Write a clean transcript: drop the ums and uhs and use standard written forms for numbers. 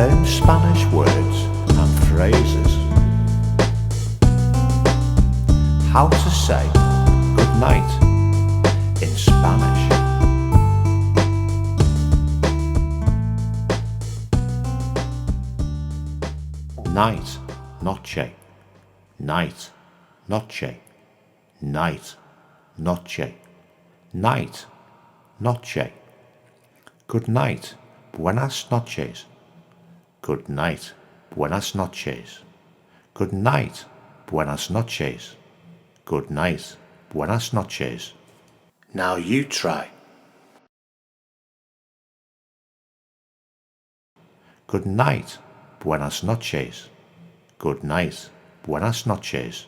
Learn Spanish words and phrases. How to say good night in Spanish. Night, noche. Night, noche. Night, noche. Night, noche. Good night, buenas noches. Good night, buenas noches. Good night, buenas noches. Good night, buenas noches. Now you try. Good night, buenas noches. Good night, buenas noches.